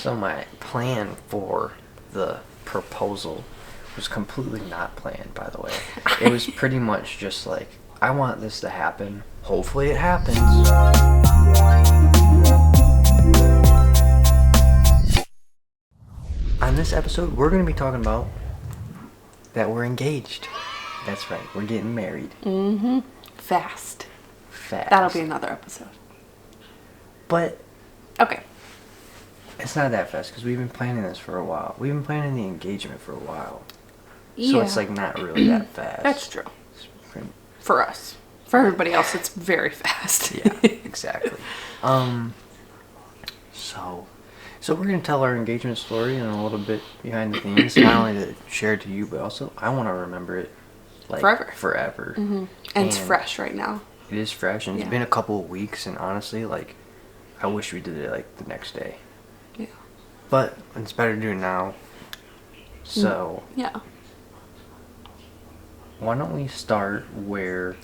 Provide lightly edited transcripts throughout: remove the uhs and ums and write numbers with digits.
So my plan for the proposal was completely not planned, by the way. It was pretty much just like, I want this to happen. Hopefully it happens. On this episode, we're going to be talking about that we're engaged. That's right, we're getting married. Mm-hmm. Fast. That'll be another episode. But okay, it's not that fast because we've been planning this for a while. We've been planning the engagement for a while. So yeah. it's like not really that fast. That's true. For us. For everybody else, it's very fast. Yeah, exactly. So we're going to tell our engagement story and a little bit behind the scenes. Not only to share it to you, but also I want to remember it like forever. Mm-hmm. And it's fresh right now. It is fresh, and it's been a couple of weeks, and honestly, like, I wish we did it like the next day. Yeah. But it's better to do it now. So yeah. Why don't we start where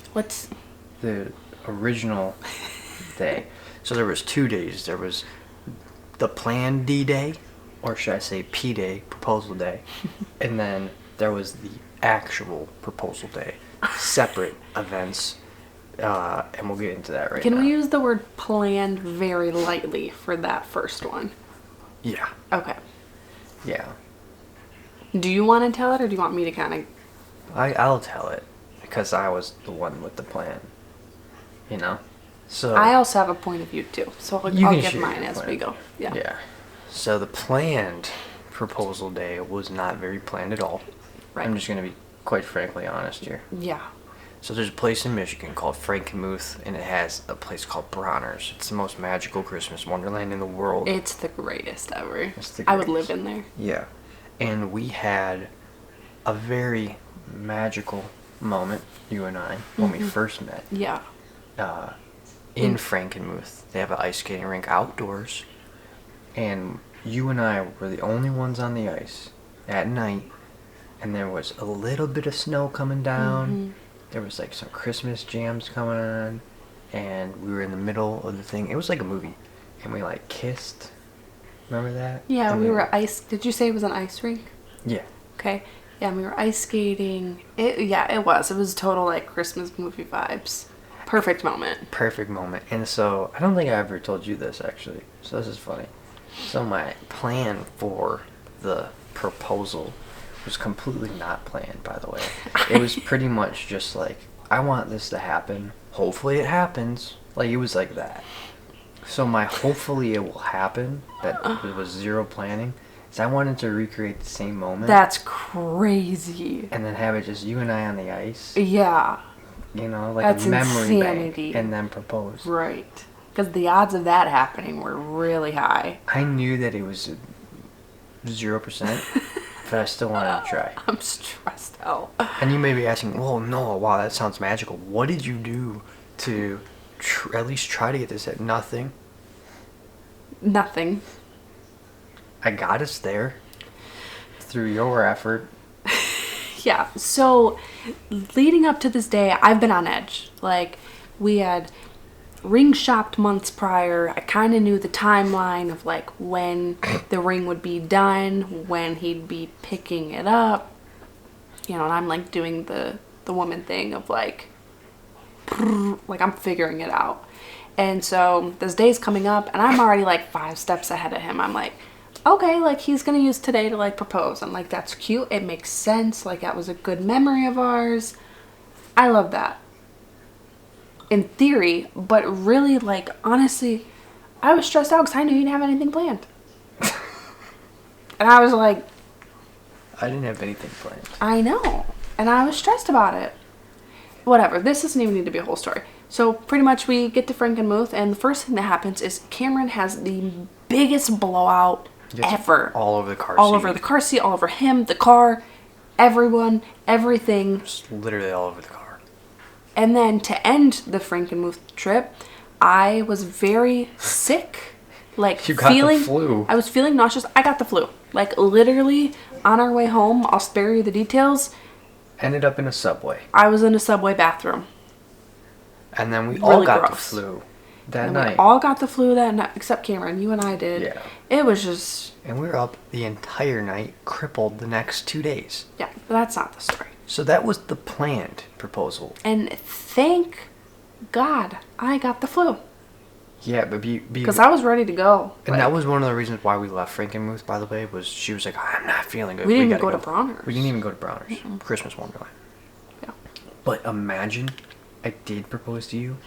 the original day. So there was 2 days. There was the planned D-Day, or should I say P-Day, proposal day. And then there was the actual proposal day. Separate events. And we'll get into that right now. Can we use the word planned very lightly for that first one? Yeah. Okay. Yeah. Do you want to tell it, or do you want me to kind of... I'll tell it, because I was the one with the plan. You know? So I also have a point of view, too. So I'll give mine as we go. Yeah. Yeah. So the planned proposal day was not very planned at all. Right. I'm just going to be quite frankly honest here. Yeah. So there's a place in Michigan called Frankenmuth, and it has a place called Bronner's. It's the most magical Christmas wonderland in the world. It's the greatest ever. It's the greatest. I would live in there. Yeah. And we had a very magical moment, you and I, when we first met. Yeah. In Frankenmuth. They have an ice skating rink outdoors. And you and I were the only ones on the ice at night. And there was a little bit of snow coming down. Mm-hmm. There was like some Christmas jams coming on, and we were in the middle of the thing. It was like a movie, and we like kissed. Remember that? Yeah, we were ice. Did you say it was an ice rink? Yeah. Okay. Yeah, we were ice skating. It was. It was total like Christmas movie vibes. Perfect moment. Perfect moment. And so I don't think I ever told you this actually. So this is funny. So my plan for the proposal was completely not planned, by the way. It was pretty much just like, I want this to happen. Hopefully it happens. Like, it was like that. So my hopefully it will happen, that it was zero planning, is I wanted to recreate the same moment. That's crazy. And then have it just you and I on the ice. Yeah. You know, like that's a memory insanity. bank. And then propose. Right. Because the odds of that happening were really high. I knew that it was 0%. But I still wanted to try. I'm stressed out. And you may be asking, well, no, wow, that sounds magical. What did you do to at least try to get this at nothing? Nothing. I got us there through your effort. Yeah, so leading up to this day, I've been on edge. Like, we had ring shopped months prior. I kind of knew the timeline of like when the ring would be done, when he'd be picking it up, you know, and I'm like doing the woman thing of like I'm figuring it out. And so this day's coming up and I'm already like 5 steps ahead of him. I'm like, okay, like he's gonna use today to like propose. I'm like, that's cute, it makes sense, like that was a good memory of ours. I love that in theory, but really, like, honestly, I was stressed out because I knew he didn't have anything planned. And I was like... I didn't have anything planned. I know. And I was stressed about it. Whatever. This doesn't even need to be a whole story. So, pretty much, we get to Frankenmuth, and the first thing that happens is Cameron has the biggest blowout ever. All over the car seat. All over the car seat, all over him, the car, everyone, everything. Just literally all over the car. And then to end the Frankenmuth trip, I was very sick. Like, you got the flu. I was feeling nauseous. I got the flu. Like, literally, on our way home, I'll spare you the details. Ended up in a Subway. I was in a Subway bathroom. And then we all got the flu. That And night. we all got the flu that night, except Cameron. You and I did. Yeah. It was just... And we were up the entire night, crippled the next 2 days. Yeah, but that's not the story. So that was the planned proposal. And thank God I got the flu. Yeah, but because I was ready to go. And that was one of the reasons why we left Frankenmuth, by the way, was she was like, I'm not feeling good. We didn't even gotta go to Bronner's. We didn't even go to Bronner's. Christmas Wonderland. Yeah. But imagine I did propose to you.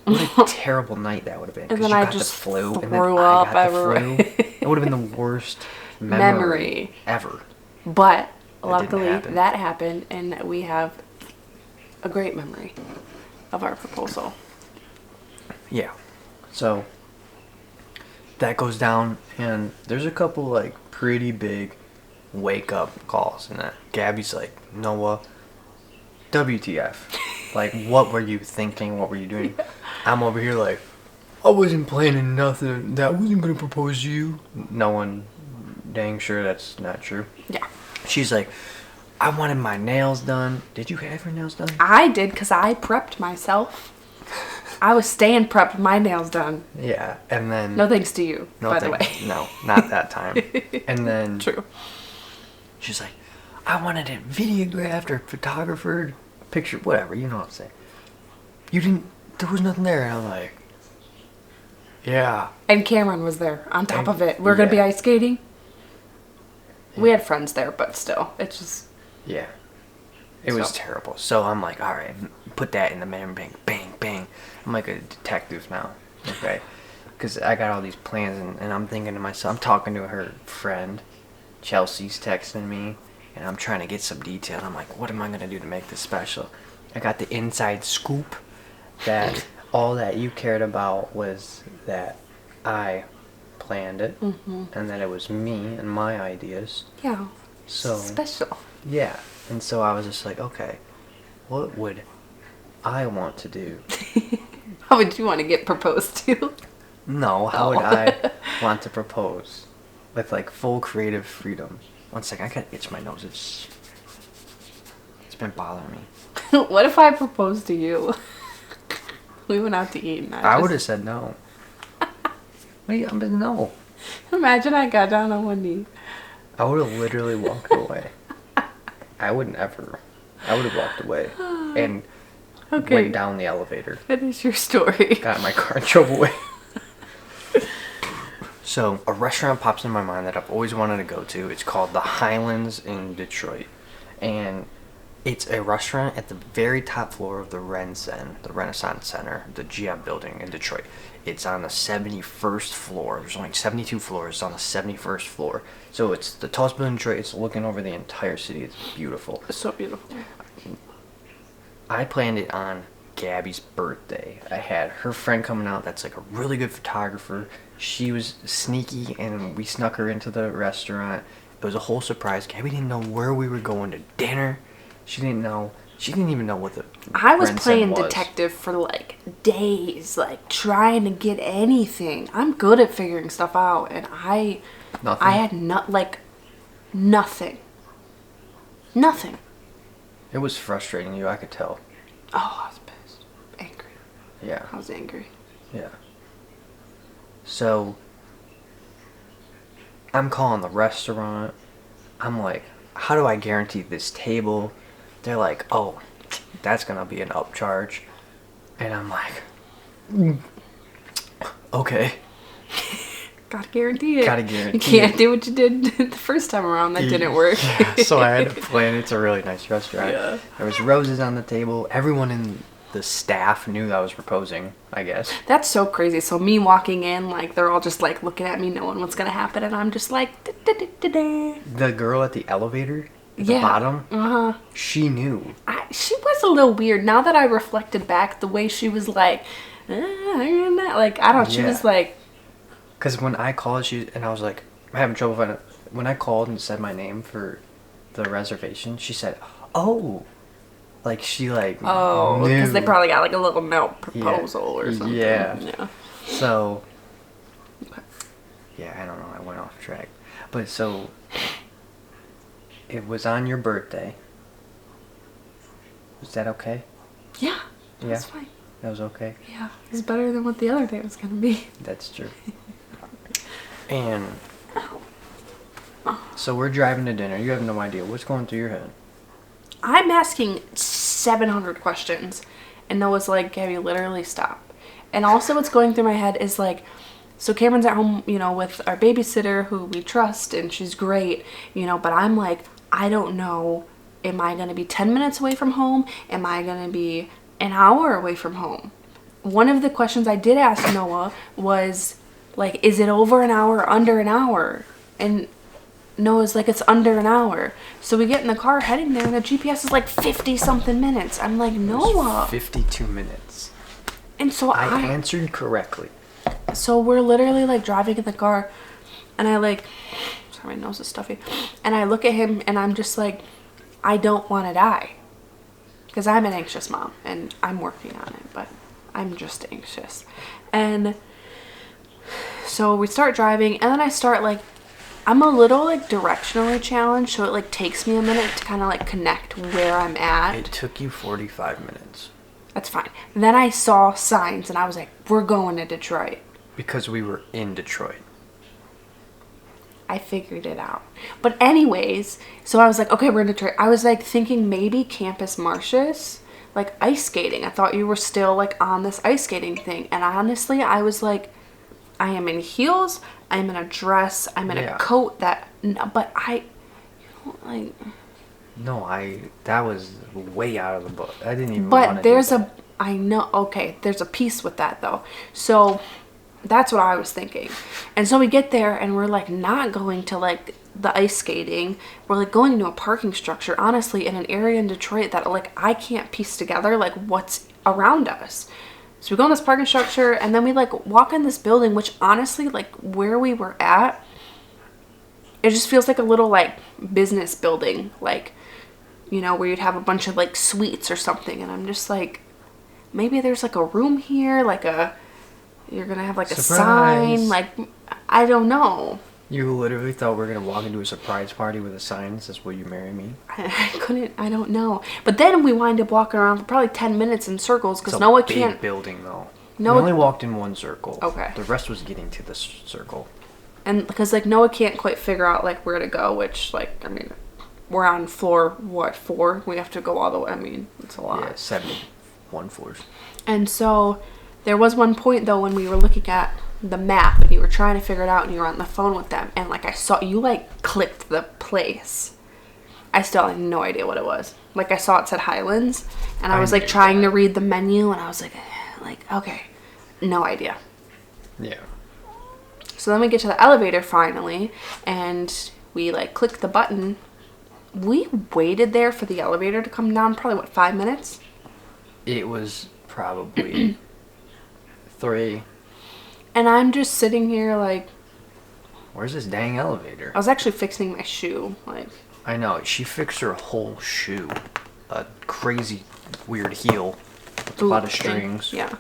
What a terrible night that would have been. And Because then you I got just the flu, and then threw I up got the everywhere. flu. It would have been the worst memory ever. But That luckily didn't happen. that happened, and we have a great memory of our proposal. Yeah. So that goes down, and there's a couple like pretty big wake up calls, and that Gabby's like, Noah, WTF? Like, what were you thinking? What were you doing? I'm over here like, I wasn't planning nothing. That wasn't gonna propose to you. No one, dang sure that's not true. Yeah. She's like, I wanted my nails done. Did you have your nails done? I did, because I prepped myself. I was staying prepped, my nails done. Yeah, and then No thanks to you, no by the thank- way. no, not that time. And then True. she's like, I wanted it videographed or photographed, picture, whatever, you know what I'm saying. You didn't, there was nothing there. And I'm like, yeah. And Cameron was there on top And- of it. We're going to be yeah. ice skating. We had friends there, but still, it's just... Yeah. It was So. terrible. So I'm like, all right, put that in the memory bank. Bang, bang. I'm like a detective now. Okay. Because I got all these plans, and I'm thinking to myself, I'm talking to her friend. Chelsea's texting me, and I'm trying to get some detail. I'm like, what am I going to do to make this special? I got the inside scoop that all that you cared about was that I planned it, and that it was me and my ideas. Yeah. So Special. yeah, and so I was just like, okay, what would I want to do? How would you want to get proposed to? No, how would I want to propose with like full creative freedom? One second, I gotta itch my nose. It's been bothering me. What if I proposed to you? We went out to eat, and I would have said no. Wait, I mean, no. Imagine I got down on one knee. I would have literally walked away. I would never. I would have walked away and Okay. went down the elevator. Finish your story. Got in my car and drove away. So, a restaurant pops in my mind that I've always wanted to go to. It's called the Highlands in Detroit. And it's a restaurant at the very top floor of the Renaissance Center, the GM building in Detroit. It's on the 71st floor. There's only 72 floors. It's on the 71st floor. So, it's the tallest building in Detroit. It's looking over the entire city. It's beautiful. It's so beautiful. I planned it on Gabby's birthday. I had her friend coming out that's like a really good photographer. She was sneaky, and we snuck her into the restaurant. It was a whole surprise. Gabby didn't know where we were going to dinner. She didn't know. She didn't even know what the I was Ren playing was. detective for like days, like trying to get anything. I'm good at figuring stuff out, and I had nothing. Nothing. It was frustrating you, I could tell. Oh, I was pissed. Angry. Yeah. I was angry. Yeah. So, I'm calling the restaurant. I'm like, how do I guarantee this table? They're like, oh, that's going to be an upcharge. And I'm like, okay. Gotta guarantee it. Gotta guarantee You can't it. do what you did the first time around. That didn't work. Yeah, so I had to plan. It's a really nice restaurant. Yeah. There was roses on the table. Everyone in the staff knew that I was proposing, I guess. That's so crazy. So me walking in, like they're all just like looking at me, knowing what's gonna happen, and I'm just like, da-da-da-da-da. The girl at the elevator at the Yeah. bottom, she knew. She was a little weird. Now that I reflected back, the way she was like, like I don't. She Yeah. was like, Because when I called, and I was like, I'm having trouble finding it. When I called and said my name for the reservation, she said, oh. Like, she, like, oh, because they knew. probably got like a little note proposal or something. Yeah. Yeah. So, yeah, I don't know. I went off track. But so, it was on your birthday. Was that okay? Yeah. Yeah. That's fine. That was okay? Yeah, it was better than what the other day was going to be. That's true. And so we're driving to dinner. You have no idea what's going through your head. I'm asking 700 questions. And Noah's like, Gabby, literally stop. And also what's going through my head is like, so Cameron's at home, you know, with our babysitter who we trust and she's great, you know, but I'm like, I don't know. Am I going to be 10 minutes away from home? Am I going to be an hour away from home? One of the questions I did ask Noah was like, is it over an hour or under an hour? And Noah's like, it's under an hour. So we get in the car heading there and the GPS is like 50 something minutes. I'm like, Noah. 52 minutes. And so I answered correctly. So we're literally like driving in the car and I like, sorry, my nose is stuffy. And I look at him and I'm just like, I don't want to die. Because I'm an anxious mom and I'm working on it, but I'm just anxious. And so we start driving and then I start like, I'm a little like directionally challenged. So it like takes me a minute to kind of like connect where I'm at. It took you 45 minutes. That's fine. Then I saw signs and I was like, we're going to Detroit. Because we were in Detroit. I figured it out. But anyways, so I was like, okay, we're in Detroit. I was like thinking maybe Campus Martius, like ice skating. I thought you were still like on this ice skating thing. And honestly, I was like, I am in heels. I'm in a dress. I'm in a coat that, but I, you know, like. No, that was way out of the book. I didn't even want to But there's do that. I know, okay, there's a piece with that though. So that's what I was thinking. And so we get there and we're like not going to like the ice skating. We're like going into a parking structure, honestly, in an area in Detroit that like I can't piece together like what's around us. So we go in this parking structure and then we like walk in this building, which honestly, like where we were at, it just feels like a little like business building, like, you know, where you'd have a bunch of like suites or something. And I'm just like, maybe there's like a room here, like you're gonna have like Surprise. A sign, like, I don't know. You literally thought we were gonna walk into a surprise party with a sign that says, "Will you marry me?" I don't know. But then we wind up walking around for probably 10 minutes in circles because Noah can't. Big building though. Noah, we only walked in one circle. Okay. The rest was getting to the circle. And because like Noah can't quite figure out like where to go, which like, I mean, we're on floor, what, 4? We have to go all the way. I mean, it's a lot. Yeah, 71 floors. And so there was one point though when we were looking at the map and you were trying to figure it out and you were on the phone with them and like I saw you like clicked the place. I still had no idea what it was. Like I saw it said Highlands and I was like trying to read the menu and I was like, okay, no idea. Yeah. So then we get to the elevator finally and we like click the button. We waited there for the elevator to come down probably, what, 5 minutes? It was probably 3. And I'm just sitting here like... Where's this dang elevator? I was actually fixing my shoe. Like, I know. She fixed her whole shoe. A crazy, weird heel with a lot of strings. Yeah.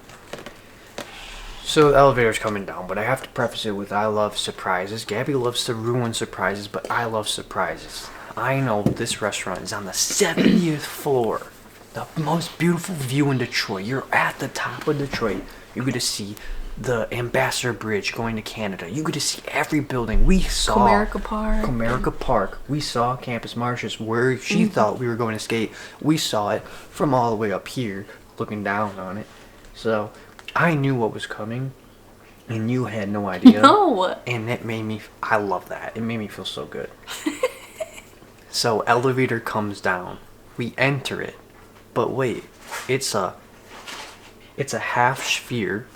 So the elevator's coming down, but I have to preface it with I love surprises. Gabby loves to ruin surprises, but I love surprises. I know this restaurant is on the 70th floor. The most beautiful view in Detroit. You're at the top of Detroit. You're going to see the Ambassador Bridge going to Canada. You get to see every building. We saw Comerica Park. We saw Campus Martius, where she thought we were going to skate. We saw it from all the way up here, looking down on it. So I knew what was coming, and you had no idea. No. And it made me. I love that. It made me feel so good. So elevator comes down. We enter it, but wait, it's a half sphere.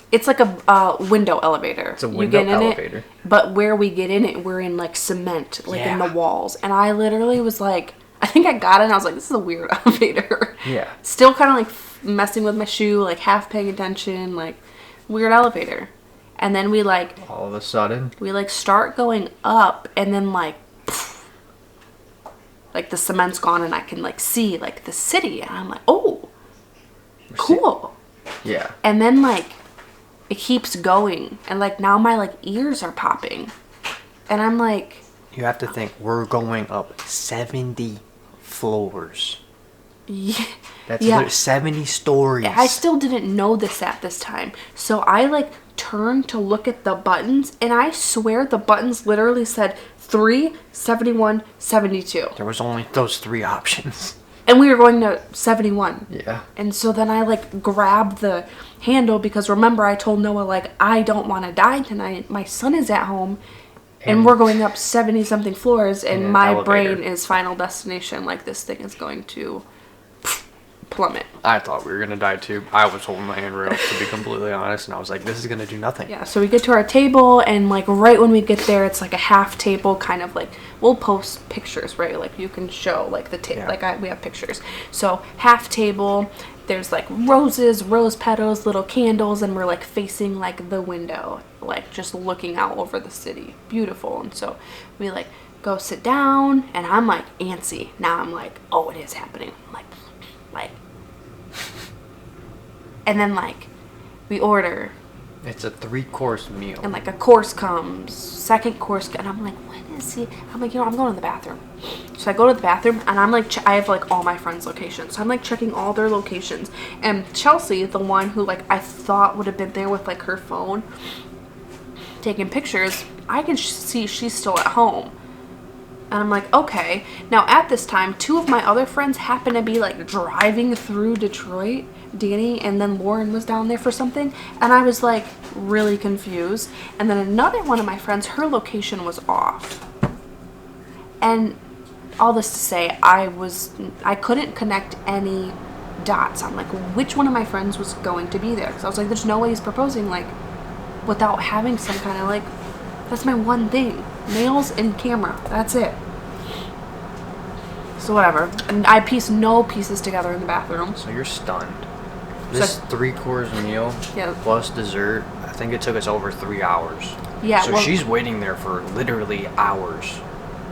It's like a window elevator. It's a window elevator. But where we get in it, we're in like cement, like in the walls. And I literally was like, I think I got it and I was like, this is a weird elevator. Yeah. Still kind of like messing with my shoe, like half paying attention, like weird elevator. And then we like... all of a sudden... we like start going up and then like... like the cement's gone and I can like see like the city. And I'm like, oh, cool. Yeah. And then like... it keeps going and like now my like ears are popping and I'm like, you have to think we're going up 70 floors. Yeah, That's 70 stories. I still didn't know this at this time. So I like turned to look at the buttons, and I swear the buttons literally said 3, 71, 72. There was only those 3 options. And we were going to 71. Yeah. And so then I like grabbed the handle because remember I told Noah like I don't want to die tonight. My son is at home and we're going up 70 something floors and my elevator. brain is Final Destination. Like this thing is going to plummet. I thought we were going to die too. I was holding my handrail, to be completely honest, and I was like, this is going to do nothing. Yeah, so we get to our table, and like right when we get there, it's like a half table, kind of like we'll post pictures, right? Like you can show like the table, we have pictures. So half table, there's like roses, rose petals, little candles, and we're like facing like the window, like just looking out over the city, beautiful. And so we like go sit down, and I'm like antsy. Now I'm like, oh, it is happening, like. And then like we order. It's a 3-course meal. And like a course comes, second course, and I'm like, when is he? I'm like, I'm going to the bathroom. So I go to the bathroom, and I'm like, I have like all my friends' locations. So I'm like checking all their locations. And Chelsea, the one who like I thought would have been there with like her phone, taking pictures, I can see she's still at home. And I'm like, okay. Now at this time, 2 of my other friends happen to be like driving through Detroit. Danny and then Lauren was down there for something, and I was like really confused. And then another one of my friends, her location was off. And all this to say, I couldn't connect any dots on like which one of my friends was going to be there, because I was like, there's no way he's proposing like without having some kind of like, that's my one thing, nails and camera, that's it. So whatever, and I pieced no pieces together in the bathroom. So you're stunned. This 3-course meal plus dessert, I think it took us over 3 hours. Yeah. So she's waiting there for literally hours.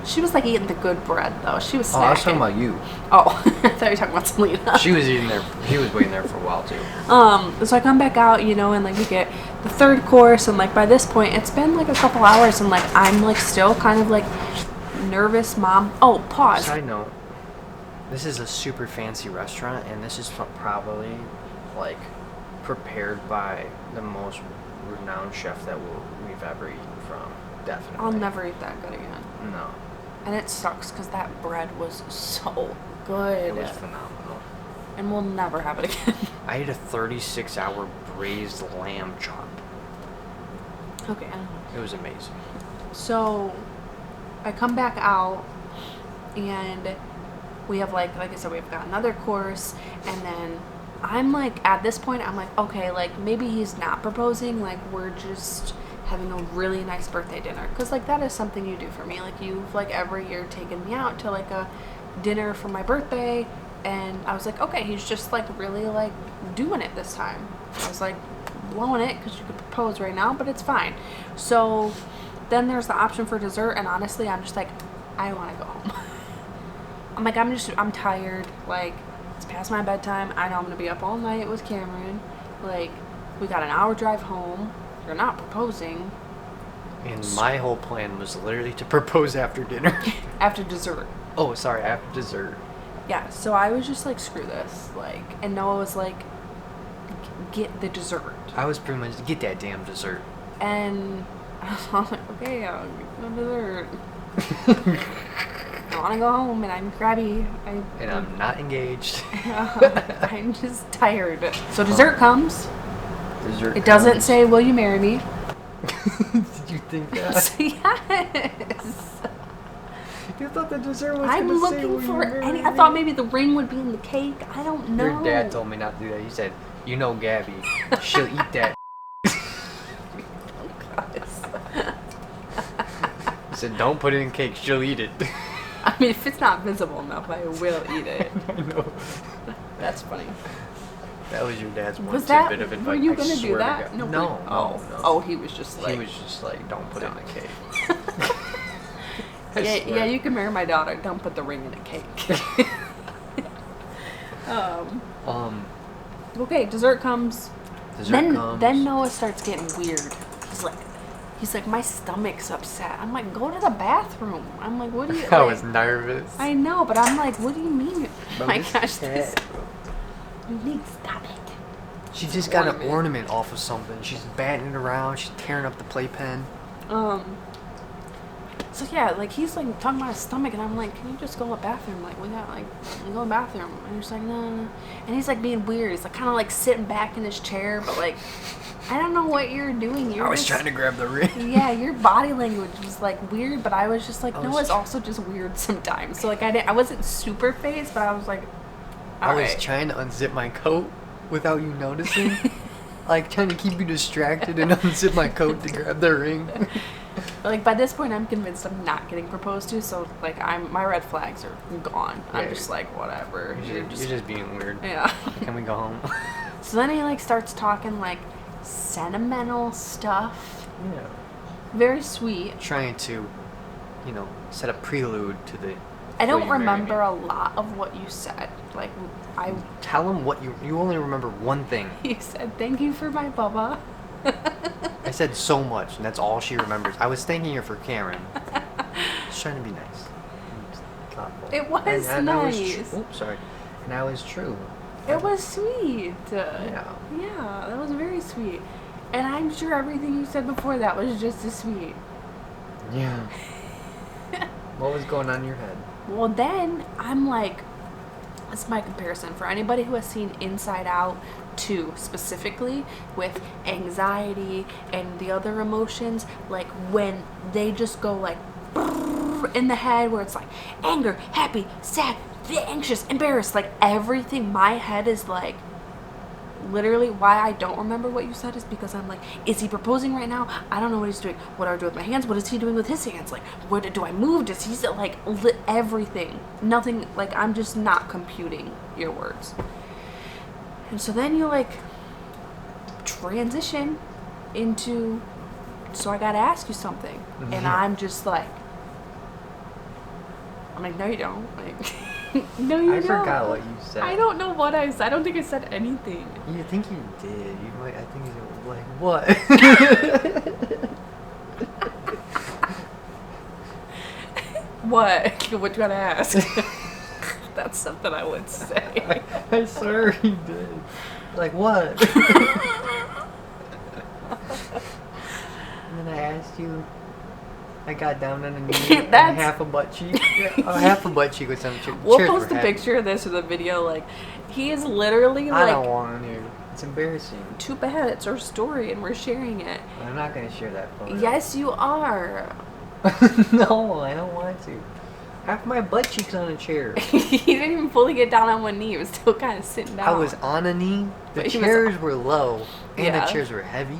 She was like eating the good bread though. She was snacking. Oh, I was talking about you. Oh, I thought you were talking about Selena. She was eating there. He was waiting there for a while too. So I come back out, and like we get the 3rd course, and like by this point it's been like a couple hours, and like I'm like still kind of like nervous, Mom. Oh, pause. Side note. This is a super fancy restaurant, and this is probably like prepared by the most renowned chef that we've ever eaten from. Definitely. I'll never eat that good again. No. And it sucks because that bread was so good. It was phenomenal. And we'll never have it again. I ate a 36-hour braised lamb chop. Okay. It was amazing. So I come back out, and we have like I said, we've got another course, and then I'm like, at this point, I'm like, okay, like maybe he's not proposing, like we're just having a really nice birthday dinner, because like that is something you do for me. Like you've like every year taken me out to like a dinner for my birthday, and I was like, okay, he's just like really like doing it this time. I was like blowing it because you could propose right now, but it's fine. So then there's the option for dessert, and honestly, I'm just like, I want to go home. I'm like, I'm tired, like it's past my bedtime. I know I'm gonna be up all night with Cameron. Like, we got an hour drive home. You're not proposing. And my whole plan was literally to propose after dinner. After dessert. Oh, sorry, after dessert. Yeah, so I was just like, screw this. Like, and Noah was like, get the dessert. I was pretty much, get that damn dessert. And I was like, okay, I'll get the dessert. I want to go home, and I'm crabby. And I'm not engaged. I'm just tired. So dessert comes. Dessert It doesn't say, will you marry me? Did you think that? Yes. You thought the dessert was I'm going to say, looking will you for marry any. me? I thought maybe the ring would be in the cake. I don't know. Your dad told me not to do that. He said, you know Gabby, she'll eat that. He said, don't put it in cake, she'll eat it. I mean, if it's not visible enough, I will eat it. I know. That's funny. That was your dad's one Was that? tidbit of advice. Were you I gonna do swear to that? God. No. No. Oh, he was just like. He was just like, don't put it in the cake. Yeah, you can marry my daughter. Don't put the ring in a cake. Okay, dessert comes. Then Noah starts getting weird. He's like, my stomach's upset. I'm like, go to the bathroom. I'm like, what do you? I was nervous. I know, but I'm like, what do you mean? My gosh, Nick, stop it. She just got an ornament off of something. She's batting it around. She's tearing up the playpen. So yeah, like he's like talking about his stomach, and I'm like, can you just go to the bathroom? Like we got like go to the bathroom, and he's like, no. And he's like being weird. He's like kind of like sitting back in his chair, but like I don't know what you're doing. I was trying to grab the ring. Yeah, your body language was like weird, but I was just like, Noah's also just weird sometimes. So like I wasn't super phased, but I was like, I was trying to unzip my coat without you noticing. Like trying to keep you distracted and unzip my coat to grab the ring. But like by this point, I'm convinced I'm not getting proposed to. So like my red flags are gone. Yeah, I'm just like whatever. You're just being weird. Yeah. Can we go home? So then he like starts talking like sentimental stuff. Yeah. Very sweet. Trying to, set a prelude to the. I don't remember a lot of what you said. Like I tell him what you only remember one thing. You said thank you for my bubba. I said so much, and that's all she remembers. I was thanking her for Karen. Just trying to be nice. Thoughtful. It was nice. Oops, sorry. And that was true. It was sweet. Yeah. Yeah, that was very sweet. And I'm sure everything you said before that was just as sweet. Yeah. What was going on in your head? Well, then I'm like, this is my comparison for anybody who has seen Inside Out 2 specifically with anxiety and the other emotions, like when they just go like in the head where it's like anger, happy, sad, anxious, embarrassed, like everything. My head is like literally why I don't remember what you said is because I'm like, is he proposing right now? I don't know what he's doing. What do I do with my hands? What is he doing with his hands? Like, where do I move? Does he like everything? Nothing. Like, I'm just not computing your words. And so then you like transition into, so I gotta ask you something. Mm-hmm. And I'm just like, no you don't. Like, no you don't. I forgot what you said. I don't know what I said. I don't think I said anything. You think you did. You might. I think you were like, what? What? What you gotta ask? That's something I would say. I swear you did. Like, what? And then I asked you. I got down on a knee and half a butt cheek. Half a butt cheek with some chairs. We'll post a picture of this or the video. Like, he is literally like. I don't want to. It's embarrassing. Too bad. It's our story and we're sharing it. I'm not going to share that photo. Yes, you are. No, I don't want to. Half my butt cheeks on a chair. He didn't even fully get down on one knee. He was still kind of sitting down. I was on a knee. The chairs were low and the chairs were heavy.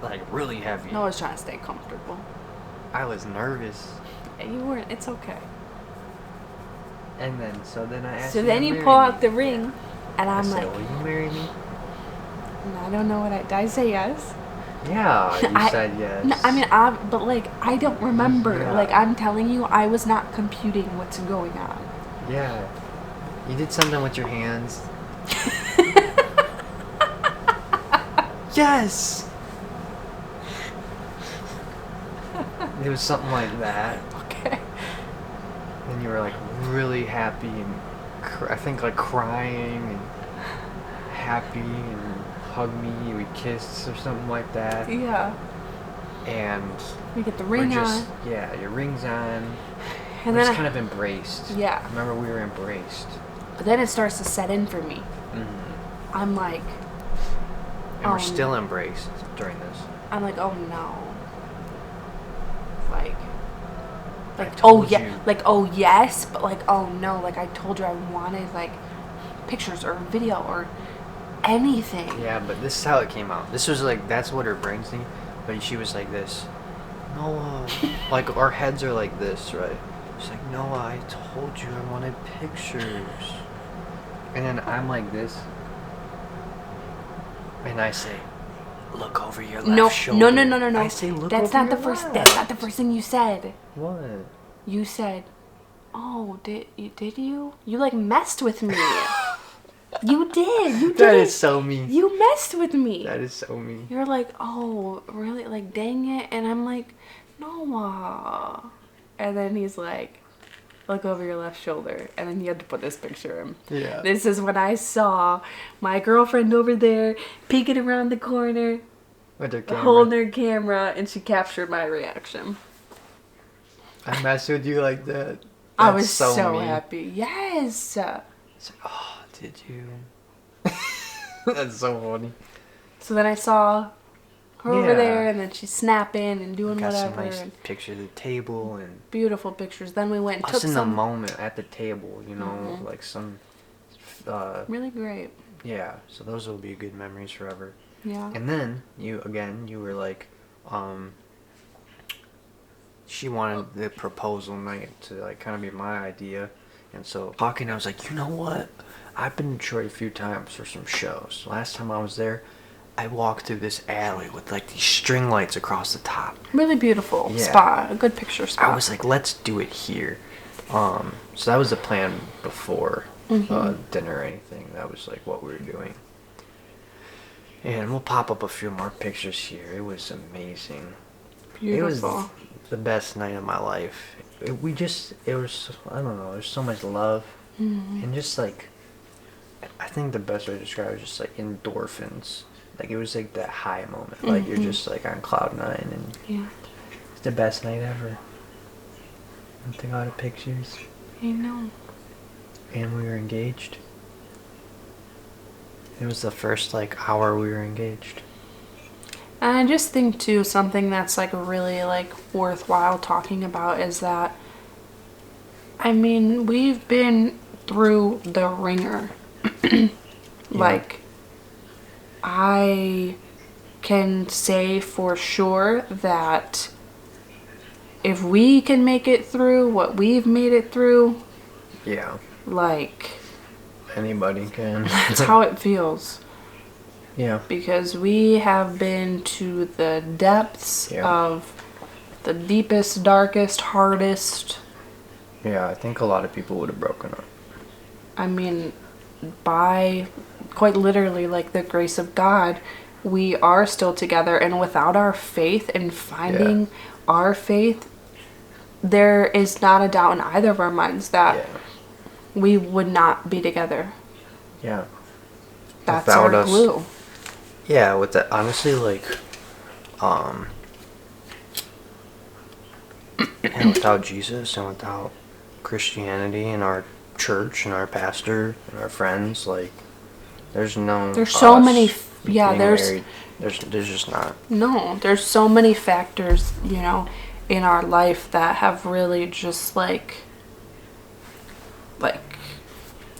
Like, really heavy. No, I was trying to stay comfortable. I was nervous. Yeah, you weren't. It's okay. And then, I asked you. So you then to you marry pull me. out the ring, and I'm said, like, will you marry me? And I don't know what did I say yes? Yeah, you said yes. No, I mean, but like, I don't remember. Yeah. Like, I'm telling you, I was not computing what's going on. Yeah. You did something with your hands. Yes! It was something like that. Okay. And you were like really happy and I think like crying and happy and hugged me. We kissed or something like that. Yeah. And we get the ring on. Yeah, your ring's on. And we're just kind of embraced. Yeah. Remember, we were embraced. But then it starts to set in for me. Mm-hmm. I'm like. And we're still embraced during this. I'm like, oh no. Like oh yeah, like oh yes, but like oh no, like I told you I wanted like pictures or video or anything. Yeah, but this is how it came out. This was like, that's what her brain's thinking, but she was like this. Noah, like our heads are like this, right? She's like, Noah, I told you I wanted pictures. And then I'm like this, and I say, look over your left shoulder. No. I say, look that's over not your the first. left. That's not the first thing you said. What? You said, "Oh, did you? You like messed with me." You did. You did. That is so mean. You messed with me. That is so mean. You're like, "Oh, really? Like, dang it!" And I'm like, "Noah." And then he's like, look over your left shoulder. And then you had to put this picture in. Yeah. This is when I saw my girlfriend over there peeking around the corner, With her camera. holding her camera, and she captured my reaction. I messed with you like that. I That's was so mean. happy. Yes. It's like, oh, did you? That's so funny. So then I saw her over Yeah. there, and then she's snapping and doing Got whatever. some nice And picture of the table and beautiful pictures. Then we went and us took in some. the moment at the table, you know, like some. Really great. Yeah, so those will be good memories forever. Yeah. And then you were like, she wanted the proposal night to like kind of be my idea, and so talking, I was like, you know what? I've been to Detroit a few times for some shows. Last time I was there, I walked through this alley with like these string lights across the top. Really beautiful Yeah. spot. A good picture spot. I was like, let's do it here. So that was the plan before dinner or anything. That was like what we were doing. And we'll pop up a few more pictures here. It was amazing. beautiful. It was the best night of my life. It was, I don't know, there's so much love. And just like, I think the best way to describe it is just like endorphins. Like it was like that high moment. Like you're just like on cloud nine, and Yeah. it's the best night ever. I took a lot of pictures. I know. And we were engaged. It was the first like hour we were engaged. And I just think too, something that's like really like worthwhile talking about is that, I mean, we've been through the ringer. Like, I can say for sure that if we can make it through what we've made it through, Yeah. like, Anybody can. that's how it feels. Yeah. Because we have been to the depths Yeah. of the deepest, darkest, hardest. Yeah, I think a lot of people would have broken up. I mean, by quite literally, like the grace of God, we are still together. And without our faith and finding our faith, there is not a doubt in either of our minds that Yeah. we would not be together. Yeah. That's Without our us. glue. Yeah, with that, honestly, like, and without Jesus and without Christianity and our church and our pastor and our friends, like, there's no. There's so us many. Yeah, getting there's. married. There's just not. No, there's so many factors, you know, in our life that have really just like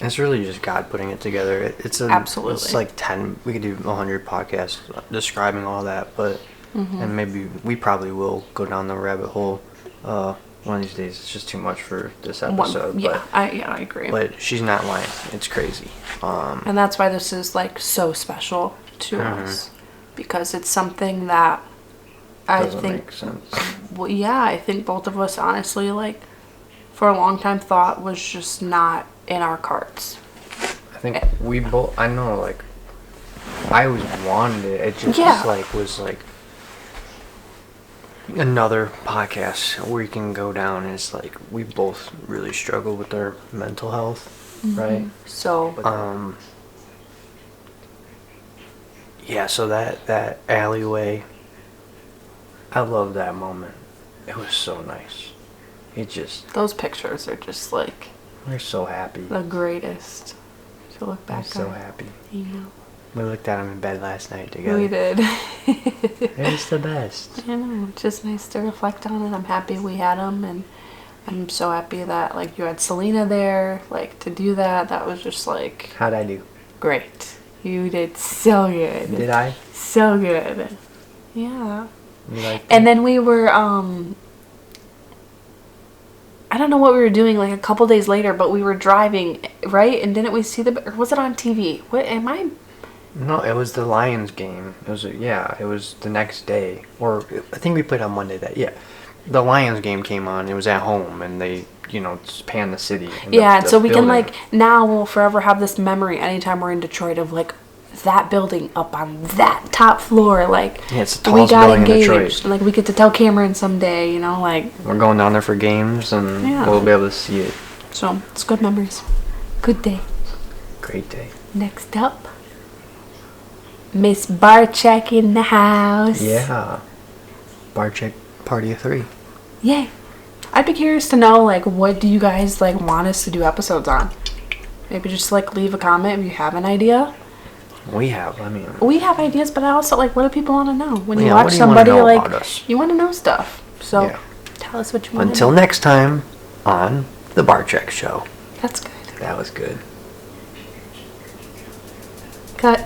It's really just God putting it together. It's Absolutely. It's like 10. We could do 100 podcasts describing all that, but and maybe we probably will go down the rabbit hole. One of these days, it's just too much for this episode. I agree. But she's not lying. It's crazy. And that's why this is like so special to us, because it's something that I Doesn't think make sense. well, yeah, I think both of us honestly, like, for a long time thought was just not in our cards. I think we both. I know, like, I always wanted it. It just was like another podcast where you can go down. And it's like we both really struggle with our mental health, right? So Yeah. So that alleyway, I love that moment. It was so nice. It just. those pictures are just like We're so happy. the greatest to look We're back so on. happy. You know. We looked at them in bed last night together. We did. It was the best. I know, it's just nice to reflect on it. I'm happy we had them, and I'm so happy that like you had Selena there, like to do that. That was just like How'd I do? great. You did so good. Did I? So good. Yeah. You liked And it? then we were I don't know what we were doing like a couple days later, but we were driving, right? And didn't we see or was it on TV? What am I? No, it was the Lions game. It was it was the next day, or I think we played on Monday. The Lions game came on. It was at home, and they just panned the city. And Yeah, the so we can building. like now we'll forever have this memory anytime we're in Detroit of like that building up on that top floor. Like, Yeah, it's the tallest building in Detroit. Like, we get to tell Cameron someday, you know, like. We're going down there for games, and we'll be able to see it. So, it's good memories. Good day. Great day. Next up, Miss Barczyk in the house. Yeah. Barczyk party of 3. Yay. I'd be curious to know, like, what do you guys, like, want us to do episodes on? Maybe just, like, leave a comment if you have an idea. We have ideas, but I also, like, what do people want to know? When you what watch do you somebody, wanna know like, about us? you want to know stuff. So, tell us what you want to know. Until next time on The Barczyk Show. That's good. That was good. Cut.